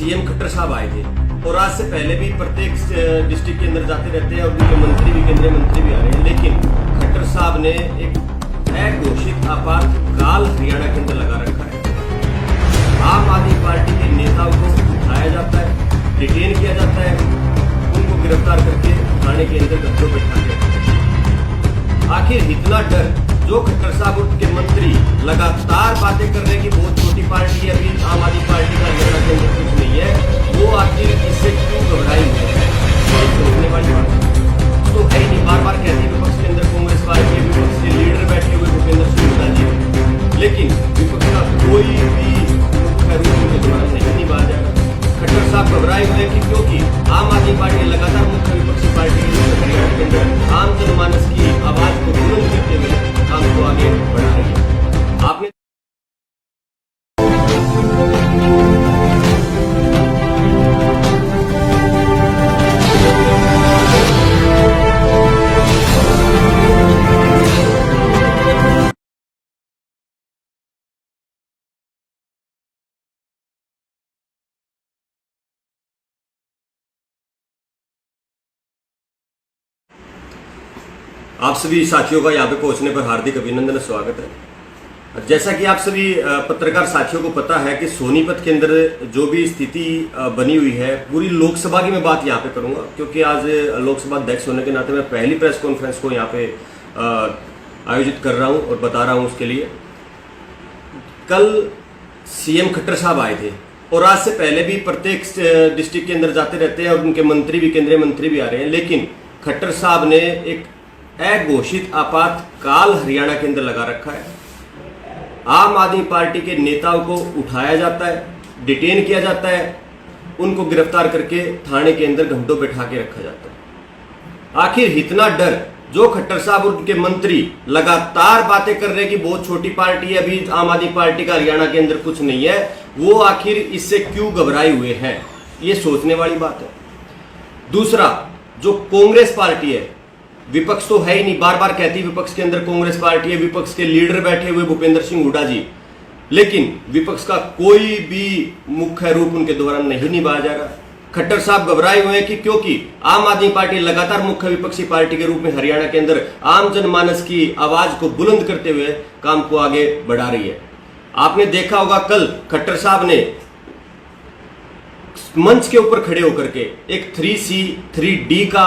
CM Khattar साहब आए थे और आज से पहले भी प्रत्येक डिस्ट्रिक्ट के अंदर जाते रहते हैं और उनके मंत्री भी, केंद्रीय मंत्री भी आ रहे हैं। लेकिन खट्टर साहब ने एक अघोषित आपातकाल हरियाणा के अंदर लगा रखा है। आम आदमी पार्टी के नेताओं को उठाया जाता है, डिटेन किया जाता है, उनको गिरफ्तार करके थाने के अंदर गड्ढों बैठा दिया। आखिर इतना डर जो खट्टर साहब उनके मंत्री लगातार बातें कर रहे हैं कि बहुत छोटी पार्टी है, अभी आम आदमी पार्टी का हरियाणा के अंदर कुछ नहीं है, वो आखिर इससे क्यों घबराई हुई है? सोचने वाली बात तो है ही नहीं। बार बार कहती है विपक्ष के अंदर कांग्रेस पार्टी, विपक्ष के लीडर बैठे हुए भूपेंद्र सिंह हुड्डा जी, लेकिन विपक्ष का कोई भी मुख्य रूप उनके द्वारा नहीं निभाया जाएगा। खट्टर साहब घबराए हुए हैं कि क्योंकि आम आदमी पार्टी लगातार मुख्य विपक्षी पार्टी के रूप में हरियाणा के अंदर आम जनमानस की आवाज को बुलंद करते हुए काम को आगे बढ़ा रही है। आपने आप सभी साथियों का यहाँ पे पहुंचने पर हार्दिक अभिनंदन और स्वागत है। जैसा कि आप सभी पत्रकार साथियों को पता है कि सोनीपत के अंदर जो भी स्थिति बनी हुई है, पूरी लोकसभा की मैं बात यहाँ पे करूंगा क्योंकि आज लोकसभा अध्यक्ष होने के नाते मैं पहली प्रेस कॉन्फ्रेंस को यहाँ पे आयोजित कर रहा हूँ और बता रहा हूँ उसके लिए। कल सीएम खट्टर साहब आए थे और आज से पहले भी प्रत्येक डिस्ट्रिक्ट के अंदर जाते रहते हैं और उनके मंत्री भी, केंद्रीय मंत्री भी आ रहे हैं। लेकिन खट्टर साहब ने एक अघोषित आपातकाल हरियाणा के अंदर लगा रखा है। आम आदमी पार्टी के नेताओं को उठाया जाता है, डिटेन किया जाता है, उनको गिरफ्तार करके थाने के अंदर घंटों बैठा के रखा जाता है। आखिर इतना डर जो खट्टर साहब और उनके मंत्री लगातार बातें कर रहे हैं कि बहुत छोटी पार्टी है, अभी आम आदमी पार्टी का हरियाणा के अंदर कुछ नहीं है, वो आखिर इससे क्यों घबराए हुए हैं? ये सोचने वाली बात है। दूसरा, जो कांग्रेस पार्टी है, विपक्ष तो है ही नहीं। बार बार कहती है विपक्ष के अंदर कांग्रेस पार्टी है, विपक्ष के लीडर बैठे हुए भूपेंद्र सिंह हुड्डा जी, लेकिन विपक्ष का कोई भी मुख्य रूप उनके द्वारा नहीं निभाया जा रहा। खट्टर साहब घबराए हुए हैं कि क्योंकि आम आदमी पार्टी लगातार मुख्य विपक्षी पार्टी के रूप में हरियाणा के अंदर आम जनमानस की आवाज को बुलंद करते हुए काम को आगे बढ़ा रही है। आपने देखा होगा कल खट्टर साहब ने मंच के ऊपर खड़े होकर के एक 3C 3D का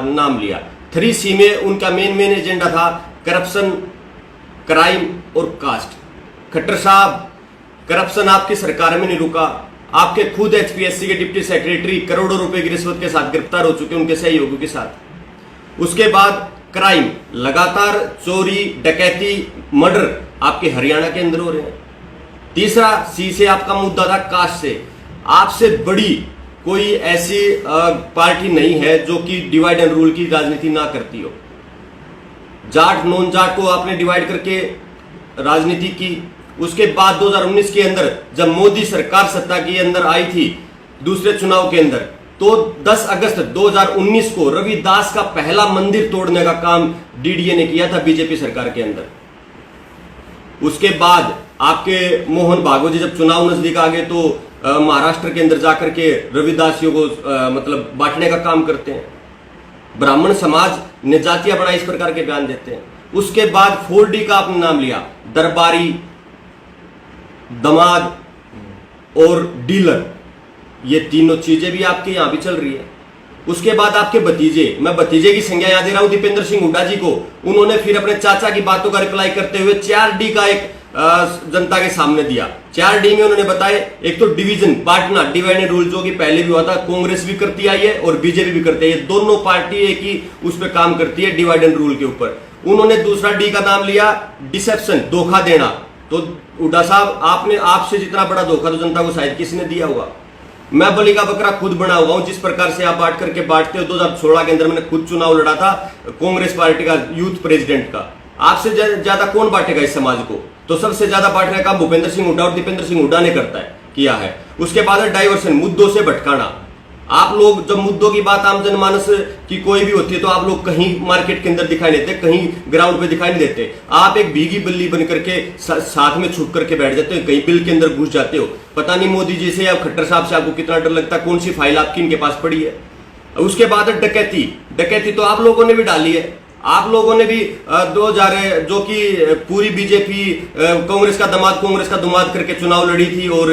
नाम लिया। 3C में उनका मेन एजेंडा था करप्शन, क्राइम और कास्ट। खट्टर साहब, करप्शन आपकी सरकार में नहीं रुका, आपके खुद HPSC के डिप्टी सेक्रेटरी करोड़ों रुपए की रिश्वत के साथ गिरफ्तार हो चुके उनके सहयोगियों के साथ। उसके बाद क्राइम, लगातार चोरी, डकैती, मर्डर आपके हरियाणा के अंदर हो रहे हैं। तीसरा, C से आपका मुद्दा था कास्ट से। आपसे बड़ी कोई ऐसी पार्टी नहीं है जो कि डिवाइड एंड रूल की राजनीति ना करती हो। जाट नॉन जाट को आपने डिवाइड करके राजनीति की। उसके बाद 2019 के अंदर जब मोदी सरकार सत्ता के अंदर आई थी दूसरे चुनाव के अंदर, तो 10 अगस्त 2019 को रविदास का पहला मंदिर तोड़ने का काम DDA ने किया था बीजेपी सरकार के अंदर। उसके बाद आपके मोहन भागवत जी जब चुनाव नजदीक आ गए तो महाराष्ट्र के अंदर जाकर के रविदासियों को मतलब बांटने का काम करते हैं। ब्राह्मण समाज ने जातियां बनाई, इस प्रकार के बयान देते हैं। उसके बाद 4D का आपने नाम लिया, दरबारी, दमाद और डीलर, ये तीनों चीजें भी आपके यहां भी चल रही है। उसके बाद आपके भतीजे, मैं भतीजे की संज्ञा याद दे रहा हूं दीपेंद्र सिंह हुड्डा जी को, उन्होंने फिर अपने चाचा की बातों का रिप्लाई करते हुए 4D का एक जनता के सामने दिया। 4D में उन्होंने बताया, एक तो डिवीजन, बांटना, डिवाइड एंड रूल, जो कि पहले भी हुआ था, कांग्रेस भी करती आई है और बीजेपी भी करती है। ये दोनों पार्टी एक ही उस पर काम करती है, डिवाइड एंड रूल के ऊपर। उन्होंने दूसरा D का नाम लिया, डिसेप्शन, धोखा देना। तो हुड्डा साहब, आपसे जितना बड़ा धोखा तो जनता को शायद किसी ने दिया होगा। मैं बलि का बकरा खुद बना हुआ हूं, जिस प्रकार से आप बांट करके बांटते हो। 2016 के अंदर मैंने खुद चुनाव लड़ा था कांग्रेस पार्टी का यूथ प्रेसिडेंट का। आपसे ज्यादा कौन बांटेगा इस समाज को? तो सबसे ज्यादा बांटने का भूपेंद्र सिंह हुड्डा और दीपेंद्र सिंह हुड्डा ने किया है। उसके बाद डाइवर्सन, मुद्दों से भटकाना। आप लोग जब मुद्दों की बात आम जनमानस की कोई भी होती है तो आप लोग कहीं मार्केट के अंदर दिखाई नहीं देते, कहीं ग्राउंड पे दिखाई नहीं देते। आप एक भीगी बिल्ली बन करके साथ में छुप करके बैठ जाते हो, कहीं बिल के अंदर घुस जाते हो। पता नहीं मोदी जी से या खट्टर साहब से आपको कितना डर लगता है, कौन सी फाइल आपकी इनके पास पड़ी है। उसके बाद डकैती तो आप लोगों ने भी डाली है। आप लोगों ने भी 2000 जो कि पूरी बीजेपी कांग्रेस का दामाद करके चुनाव लड़ी थी, और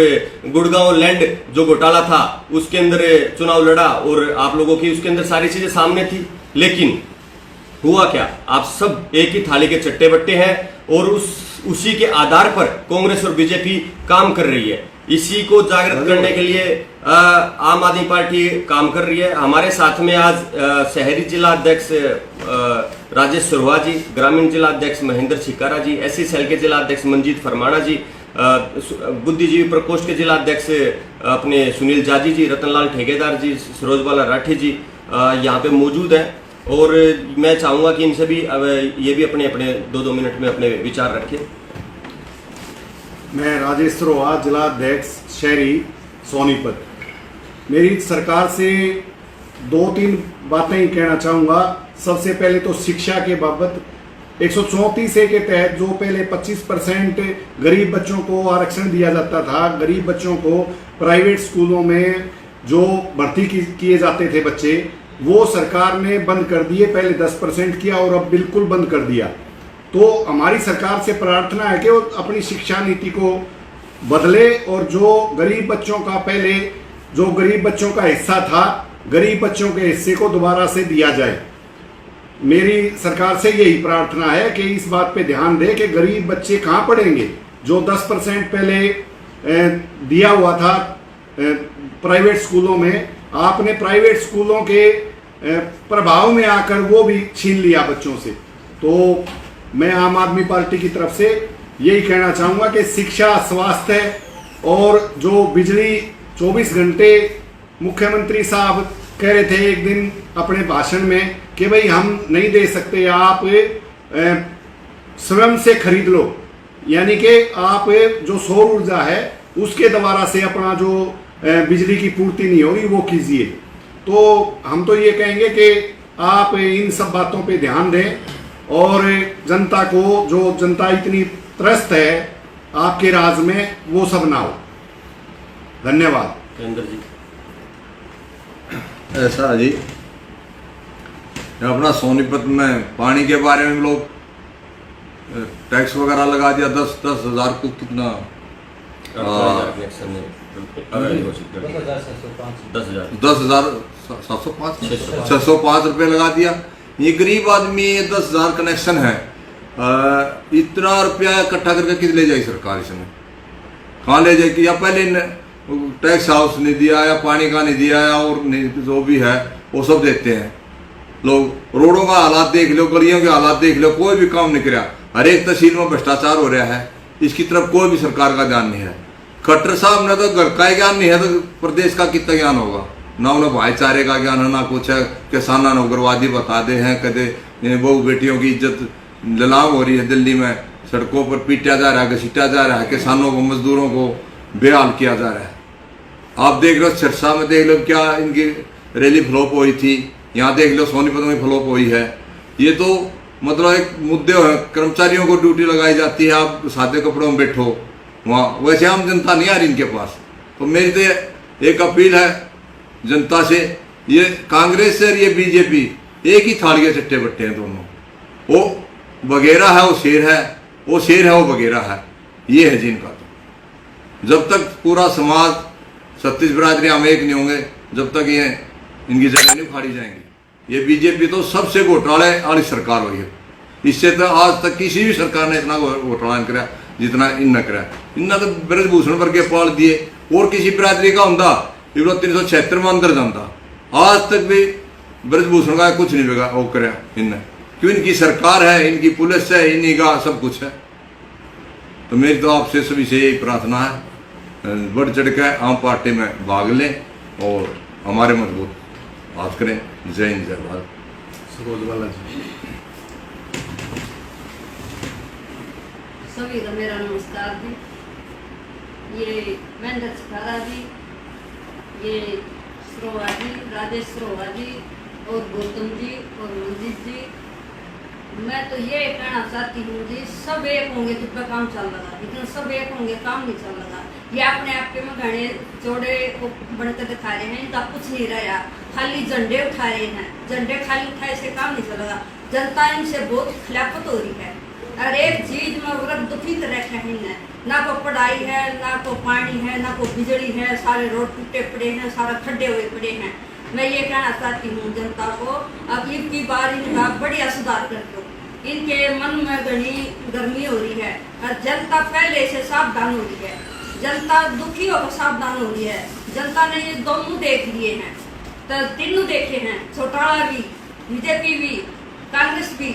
गुड़गांव लैंड जो घोटाला था उसके अंदर चुनाव लड़ा, और आप लोगों की उसके अंदर सारी चीजें सामने थी। लेकिन हुआ क्या, आप सब एक ही थाली के चट्टे बट्टे हैं, और उसी के आधार पर कांग्रेस और बीजेपी काम कर रही है। इसी को जागृत करने के लिए आम आदमी पार्टी काम कर रही है। हमारे साथ में आज शहरी जिला अध्यक्ष राजेश सुरवा जी, ग्रामीण जिला अध्यक्ष महेंद्र छिकारा जी, एससी सेल के जिला अध्यक्ष मंजीत फरमाना जी, बुद्धिजीवी प्रकोष्ठ के जिला अध्यक्ष अपने सुनील जाजी जी, रतनलाल ठेकेदार जी, सरोजबाला राठी जी यहाँ पे मौजूद हैं। और मैं चाहूंगा कि इनसे भी ये भी अपने अपने 2-2 मिनट में अपने विचार रखें। मैं राजेश सरोवा, जिला अध्यक्ष शहरी सोनीपत। मेरी सरकार से 2-3 बातें ही कहना चाहूँगा। सबसे पहले तो शिक्षा के बाबत 134 के तहत जो पहले 25% गरीब बच्चों को आरक्षण दिया जाता था, गरीब बच्चों को प्राइवेट स्कूलों में जो भर्ती किए जाते थे बच्चे, वो सरकार ने बंद कर दिए। पहले 10% किया और अब बिल्कुल बंद कर दिया। तो हमारी सरकार से प्रार्थना है कि वो अपनी शिक्षा नीति को बदले, और जो गरीब बच्चों का पहले जो गरीब बच्चों का हिस्सा था, गरीब बच्चों के हिस्से को दोबारा से दिया जाए। मेरी सरकार से यही प्रार्थना है कि इस बात पे ध्यान दे कि गरीब बच्चे कहाँ पढ़ेंगे। जो 10% पहले दिया हुआ था प्राइवेट स्कूलों में, आपने प्राइवेट स्कूलों के प्रभाव में आकर वो भी छीन लिया बच्चों से। तो मैं आम आदमी पार्टी की तरफ से यही कहना चाहूँगा कि शिक्षा, स्वास्थ्य और जो बिजली 24 घंटे, मुख्यमंत्री साहब कह रहे थे एक दिन अपने भाषण में कि भाई हम नहीं दे सकते, आप स्वयं से खरीद लो, यानी कि आप जो सौर ऊर्जा है उसके द्वारा से अपना जो बिजली की पूर्ति नहीं होगी वो कीजिए। तो हम तो ये कहेंगे कि आप इन सब बातों पे ध्यान दें, और जनता को, जो जनता इतनी त्रस्त है आपके राज में, वो सब ना हो। धन्यवाद। केंद्र जी ऐसा जी, अपना सोनीपत में पानी के बारे में लोग टैक्स वगैरह लगा दिया 10-10 हज़ार को, कितना 605 रुपये लगा दिया। ये गरीब आदमी, ये 10,000 कनेक्शन है, इतना रुपया इकट्ठा करके किस ले जाए सरकार इसमें, कहाँ ले जाएगी? या पहले टैक्स हाउस नहीं दिया, या पानी का नहीं दिया, या और नहीं, जो भी है वो सब देते हैं लोग। रोडों का हालात देख लो, गलियों के हालात देख लो, कोई भी काम नहीं कर रहा। हर एक तहसील में भ्रष्टाचार हो रहा है, इसकी तरफ कोई भी सरकार का ध्यान नहीं है। खट्टर साहब ने तो घर का ज्ञान नहीं है, तो प्रदेश का कितना ज्ञान होगा? ना उन्हें भाईचारे का ज्ञान है, ना कुछ है। किसाना ने उग्रवादी बता दे हैं, कदे बहु बेटियों की इज्जत नीलाम हो रही है दिल्ली में, सड़कों पर पीटा जा रहा है, घसीटा जा रहा है, किसानों को, मजदूरों को बेहाल किया जा रहा है। आप देख लो सिरसा में, देख लो क्या इनकी रैली फ्लॉप हुई थी, यहाँ देख लो सोनीपत में फ्लॉप हुई है। ये तो मतलब एक मुद्दे है, कर्मचारियों को ड्यूटी लगाई जाती है, आप सादे कपड़ों में बैठो वहाँ, वैसे आम जनता नहीं आ रही इनके पास। तो मेरी तो एक अपील है जनता से, ये कांग्रेस और ये बीजेपी एक ही थाली के चट्टे बट्टे हैं दोनों। वो बगेरा है, वो शेर है, वो शेर है, वो बगेरा है, ये है जिनका। तो जब तक पूरा समाज, 36 बिरादरी हम एक नहीं होंगे, जब तक ये इनकी जगह नहीं फाड़ी जाएंगी। ये बीजेपी तो सबसे घोटाले वाली सरकार हुई है। इससे तो आज तक किसी भी सरकार ने इतना घोटाला नहीं करा जितना इनने करा। इन्ना तो ब्रजभूषण वर्गे पाल दिए, और किसी बिरादरी का होंदा 376 में अंदर जाता, आज तक भी ब्रजभूषण का कुछ नहीं बेगा वो करा इनने, क्यों? इनकी सरकार है, इनकी पुलिस है, इन्हीं का सब कुछ है। तो मेरी तो आपसे सभी से यही प्रार्थना है, बढ़ चढ़ के आम पार्टी में भाग लें और हमारे मजबूत बात करें। जय हिंद, जय भारत। सभी का मेरा नमस्कार जी। ये महेंद्र छिकारा जी, ये सरोवा जी, राजेश सरोवा जी और गौतम जी और मंजीत जी, मैं तो ये कहना चाहती हूँ जी, सब एक होंगे तो पे काम चल रहा, लेकिन सब एक होंगे काम नहीं चल रहा। ये अपने आप के में घने जोड़े को बनकर दिखा रहे हैं, इनका कुछ नहीं रहा, खाली झंडे उठा रहे हैं। झंडे खाली उठाए से काम नहीं चल रहा। जनता इनसे बहुत खिलाफत हो रही है। हर एक चीज में वर्ग दुखी कर रखे हैं, ना को पढ़ाई है, ना को पानी है, ना को बिजली है, सारे रोड टूटे पड़े हैं, सारा खड्डे हुए पड़े हैं। मैं ये कहना चाहती हूँ जनता को, अब इनकी बार इनका बढ़िया सुधार कर दो। इनके मन में घनी गर्मी हो रही है और जनता पहले से सावधान हो रही है। जनता दुखी होकर सावधान हो रही है। जनता ने ये दोनों देख लिए हैं, तो तीनों देखे हैं, चौटाला भी, बीजेपी भी, कांग्रेस भी।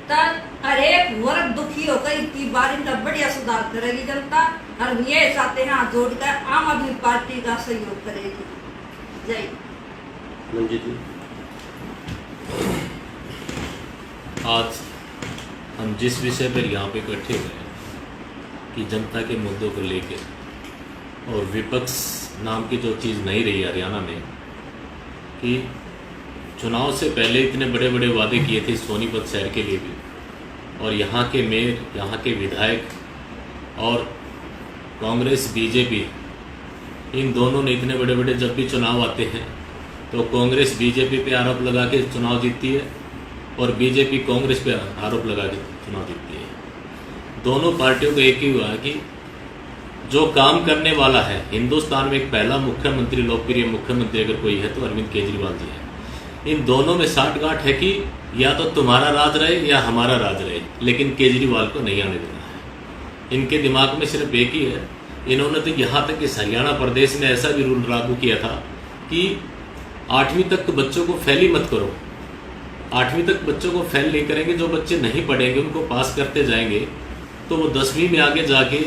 तब हर एक वर्ग दुखी होकर इनकी बार इनका बढ़िया सुधार करेगी जनता। और ये चाहते हैं हाथ जोड़कर आम आदमी पार्टी का सहयोग करेगी। जय मंजीत जी। आज हम जिस विषय पर यहाँ पे इकट्ठे हुए हैं कि जनता के मुद्दों को लेकर और विपक्ष नाम की जो चीज़ नहीं रही हरियाणा में, कि चुनाव से पहले इतने बड़े बड़े वादे किए थे सोनीपत शहर के लिए भी, और यहाँ के मेयर, यहाँ के विधायक और कांग्रेस बीजेपी, इन दोनों ने इतने बड़े बड़े, जब भी चुनाव आते हैं तो कांग्रेस बीजेपी पे आरोप लगा के चुनाव जीतती है और बीजेपी कांग्रेस पे आरोप लगा के चुनाव जीतती है। दोनों पार्टियों को एक ही हुआ कि जो काम करने वाला है, हिंदुस्तान में एक पहला मुख्यमंत्री, लोकप्रिय मुख्यमंत्री अगर कोई है तो अरविंद केजरीवाल जी है। इन दोनों में साठगांठ है कि या तो तुम्हारा राज रहे या हमारा राज रहे, लेकिन केजरीवाल को नहीं आने देना है। इनके दिमाग में सिर्फ एक ही है। इन्होंने तो यहाँ तक इस हरियाणा प्रदेश में ऐसा भी रूल लागू किया था कि 8वीं तक तो बच्चों को फेल ही मत करो। 8वीं तक बच्चों को फेल नहीं करेंगे, जो बच्चे नहीं पढ़ेंगे उनको पास करते जाएंगे, तो वो 10वीं में आगे जाके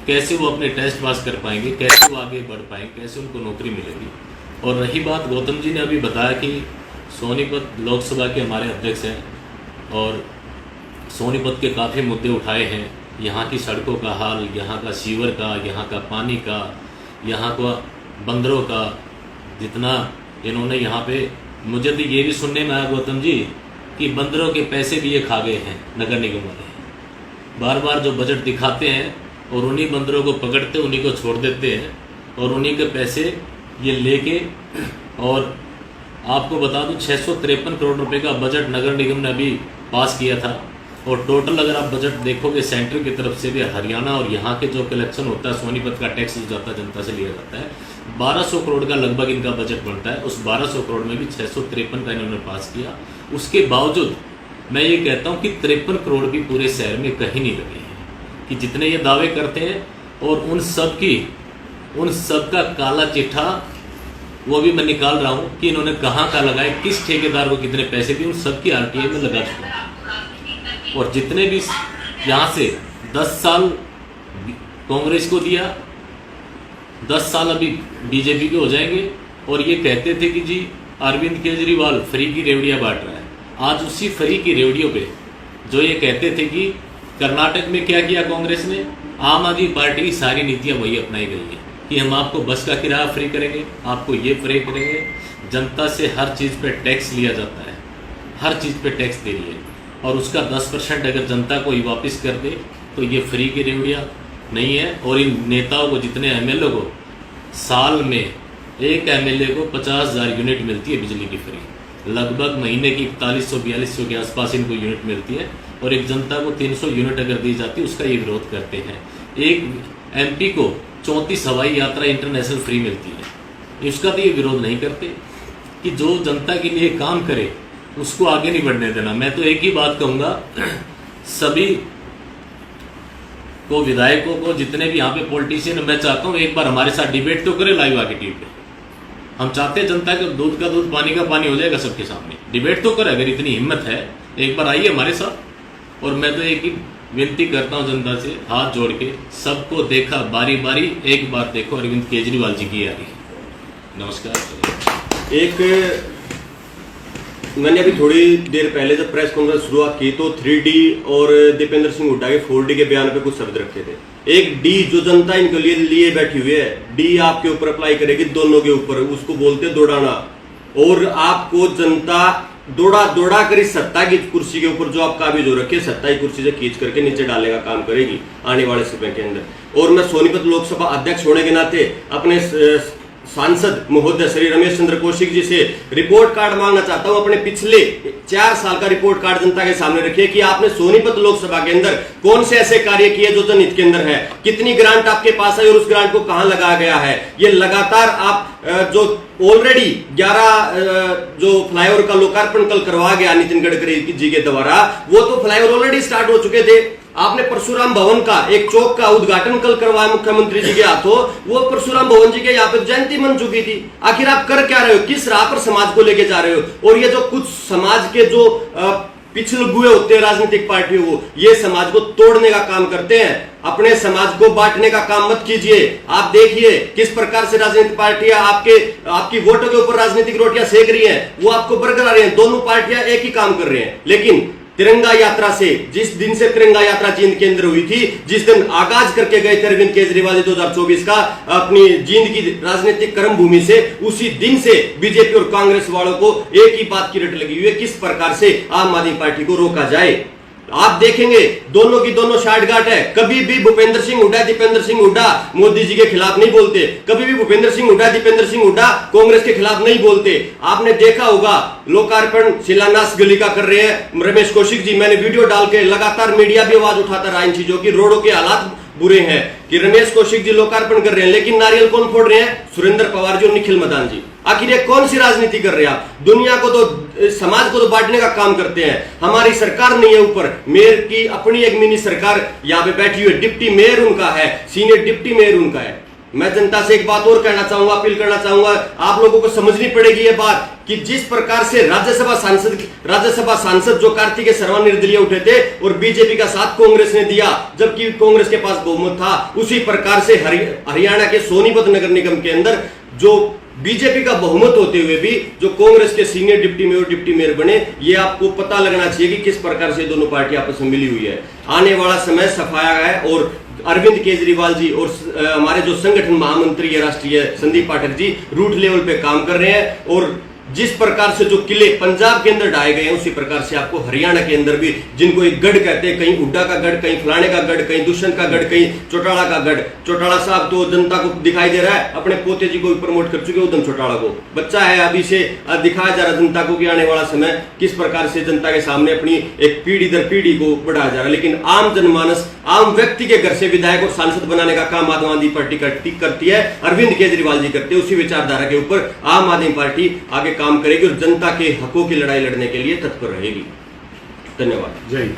कैसे वो अपने टेस्ट पास कर पाएंगे, कैसे वो आगे बढ़ पाएंगे, कैसे उनको नौकरी मिलेगी। और रही बात, गौतम जी ने अभी बताया कि सोनीपत लोकसभा के हमारे अध्यक्ष हैं और सोनीपत के काफ़ी मुद्दे उठाए हैं। यहाँ की सड़कों का हाल, यहाँ का सीवर का, यहाँ का पानी का, यहाँ का बंदरों का, जितना इन्होंने यहाँ पे, मुझे तो ये भी सुनने में आया गौतम जी कि बंदरों के पैसे भी ये खा गए हैं नगर निगम वाले। बार बार जो बजट दिखाते हैं और उन्हीं बंदरों को पकड़ते, उन्हीं को छोड़ देते हैं और उन्हीं के पैसे ये लेके, और आपको बता दूं 653 करोड़ रुपए का बजट नगर निगम ने अभी पास किया था। और टोटल अगर आप बजट देखोगे सेंटर की तरफ से भी, हरियाणा और यहाँ के जो कलेक्शन होता है, सोनीपत का टैक्स जो जाता है जनता से लिया जाता है, 1200 करोड़ का लगभग इनका बजट बनता है। उस 1200 करोड़ में भी 653 का इन्होंने पास किया। उसके बावजूद मैं ये कहता हूँ कि 53 करोड़ भी पूरे शहर में कहीं नहीं लगे हैं। कि जितने ये दावे करते हैं और उन सब का काला चिट्ठा वो भी मैं निकाल रहा हूँ कि इन्होंने कहाँ का लगाए, किस ठेकेदार को कितने पैसे दिए, उन सबकी RTI में लगा चुका है। और जितने भी यहाँ से 10 साल कांग्रेस को दिया, 10 साल अभी बीजेपी के हो जाएंगे। और ये कहते थे कि जी अरविंद केजरीवाल फ्री की रेवड़ियाँ बांट रहा है। आज उसी फ्री की रेवड़ियों पे जो ये कहते थे कि कर्नाटक में क्या किया कांग्रेस ने, आम आदमी पार्टी की सारी नीतियाँ वही अपनाई गई है कि हम आपको बस का किराया फ्री करेंगे, आपको ये फ्री करेंगे। जनता से हर चीज़ पे टैक्स लिया जाता है, हर चीज़ पे टैक्स दे रही है, और उसका 10% अगर जनता को ही वापस कर दे तो ये फ्री की रेवड़ियाँ नहीं है। और इन नेताओं को, जितने MLA को, साल में एक MLA को 50,000 यूनिट मिलती है बिजली की फ्री, लगभग महीने की 4100-4200 के आसपास इनको यूनिट मिलती है। और एक जनता को 300 यूनिट अगर दी जाती है, उसका ये विरोध करते हैं। एक MP को 34 हवाई यात्रा इंटरनेशनल फ्री मिलती है, इसका तो ये विरोध नहीं करते कि जो जनता के लिए काम करे उसको आगे नहीं बढ़ने देना। मैं तो एक ही बात कहूँगा, सभी को, विधायकों को, जितने भी यहाँ पे पॉलिटिशियन, मैं चाहता हूँ एक बार हमारे साथ डिबेट तो करें लाइव आके टीवी पे। हम चाहते हैं जनता के दूध का दूध, पानी का पानी हो जाएगा सबके सामने। डिबेट तो करें, अगर इतनी हिम्मत है एक बार आइए हमारे साथ। और मैं तो एक ही विनती करता हूँ जनता से, हाथ जोड़ के, सबको देखा बारी बारी, एक बार देखो अरविंद केजरीवाल जी की आ रही है। नमस्कार। एक मैंने अभी थोड़ी देर पहले जब प्रेस कॉन्फ्रेंस शुरुआत की तो 3D और दीपेंद्र सिंह हुड्डा के 4D के बयान पे कुछ शब्द रखे थे। एक डी जो जनता इनके लिए बैठी हुई है, डी आपके ऊपर अप्लाई करेगी, दोनों के ऊपर, उसको बोलते दौड़ाना। और आपको जनता दौड़ा दौड़ा कर इस सत्ता की कुर्सी के ऊपर जो आप काबिज हो रखे, सत्ता की कुर्सी से खींच करके नीचे डालने का काम करेगी आने वाले समय के अंदर। और मैं सोनीपत लोकसभा अध्यक्ष होने के नाते अपने सांसद महोदय श्री रमेश चंद्र कौशिक जी से रिपोर्ट कार्ड मांगना चाहता हूं। अपने पिछले 4 साल का रिपोर्ट कार्ड जनता के सामने रखिए कि आपने सोनीपत लोकसभा के अंदर कौन से ऐसे कार्य किए जो जनहित के अंदर है, कितनी ग्रांट आपके पास है और उस ग्रांट को कहां लगाया गया है। ये लगातार आप जो ऑलरेडी 11 जो फ्लाईओवर का लोकार्पण कल करवा गया नितिन गडकरी जी के द्वारा, वो तो फ्लाईओवर ऑलरेडी स्टार्ट हो चुके थे। आपने परशुराम भवन का एक चौक का उद्घाटन कल करवाया मुख्यमंत्री जी के हाथों, वो परशुराम भवन जी के यहाँ पे जयंती मन चुकी थी। आखिर आप कर क्या रहे हो, किस राह पर समाज को लेके जा रहे हो। और ये जो कुछ समाज के जो पिछलगुए होते हैं राजनीतिक पार्टियों को, ये समाज को तोड़ने का काम करते हैं, अपने समाज को बांटने का काम मत कीजिए। आप देखिए किस प्रकार से राजनीतिक पार्टियां आपकी वोटों के ऊपर राजनीतिक रोटियां सेक रही हैं, वो आपको बरकरार रही हैं। दोनों पार्टियां एक ही काम कर रहे हैं। लेकिन तिरंगा यात्रा से, जिस दिन से तिरंगा यात्रा जींद के अंदर हुई थी, जिस दिन आगाज करके गए थे अरविंद केजरीवाल 2024 का अपनी जींद की राजनीतिक कर्म भूमि से, उसी दिन से बीजेपी और कांग्रेस वालों को एक ही बात की रट लगी हुई है, किस प्रकार से आम आदमी पार्टी को रोका जाए। आप देखेंगे दोनों की दोनों साठगांठ है। कभी भी भूपेंद्र सिंह हुड्डा, दीपेंद्र सिंह हुड्डा मोदी जी के खिलाफ नहीं बोलते, कभी भी भूपेंद्र सिंह हुड्डा, दीपेंद्र सिंह हुड्डा कांग्रेस के खिलाफ नहीं बोलते। आपने देखा होगा लोकार्पण शिलान्यास गली का कर रहे हैं रमेश कौशिक जी, मैंने वीडियो डाल के लगातार मीडिया भी आवाज उठाता रहा इन चीजों की। रोडों के हालात बुरे हैं कि रमेश कौशिक जी लोकार्पण कर रहे हैं, लेकिन नारियल कौन फोड़ रहे हैं, सुरेंद्र पवार जी और निखिल मदान जी। आखिर ये कौन सी राजनीति कर रहे हैं आप। दुनिया को तो, समाज को तो बांटने का काम करते हैं। हमारी सरकार नहीं है, ऊपर मेयर की अपनी एक मिनी सरकार यहाँ पे बैठी हुई है, डिप्टी मेयर उनका है, सीनियर डिप्टी मेयर उनका है। मैं जनता से एक बात और कहना चाहूंगा, अपील करना चाहूंगा, आप लोगों को समझनी पड़ेगी ये बात कि जिस प्रकार से राज्यसभा सांसद जो कार्तिकेय सर्मा निर्दलीय उठे थे और बीजेपी का साथ कांग्रेस ने दिया, जबकि कांग्रेस के पास बहुमत था, उसी प्रकार से हरियाणा के सोनीपत नगर निगम के अंदर जो बीजेपी का बहुमत होते हुए भी जो कांग्रेस के सीनियर डिप्टी मेयर बने, ये आपको पता लगना चाहिए कि किस प्रकार से दोनों पार्टी आपस में मिली हुई है। आने वाला समय सफाया है और अरविंद केजरीवाल जी और हमारे जो संगठन महामंत्री है राष्ट्रीय संदीप पाठक जी रूट लेवल पे काम कर रहे हैं। और जिस प्रकार से जो किले पंजाब के अंदर ढाए गए हैं, उसी प्रकार से आपको हरियाणा के अंदर भी, जिनको एक गढ़ कहते हैं, कहीं हुड्डा का गढ़, कहीं फलाने का गढ़, कहीं दुष्यंत का गढ़, कहीं चौटाला का गढ़। चौटाला साहब तो जनता को दिखाई दे रहा है, अपने पोते जी को भी प्रमोट कर चुके उधम चौटाला को, बच्चा है अभी से दिखाया जा रहा है जनता को कि आने वाला समय किस प्रकार से जनता के सामने अपनी एक पीढ़ी दर पीढ़ी को बढ़ाया जा रहा है। लेकिन आम जनमानस, आम व्यक्ति के घर से विधायक और सांसद बनाने का काम आम आदमी पार्टी करती है, अरविंद केजरीवाल जी करते हैं। उसी विचारधारा के ऊपर आम आदमी पार्टी आगे काम करेगी और जनता के हकों की लड़ाई लड़ने के लिए तत्पर रहेगी। धन्यवाद। जय हिंद।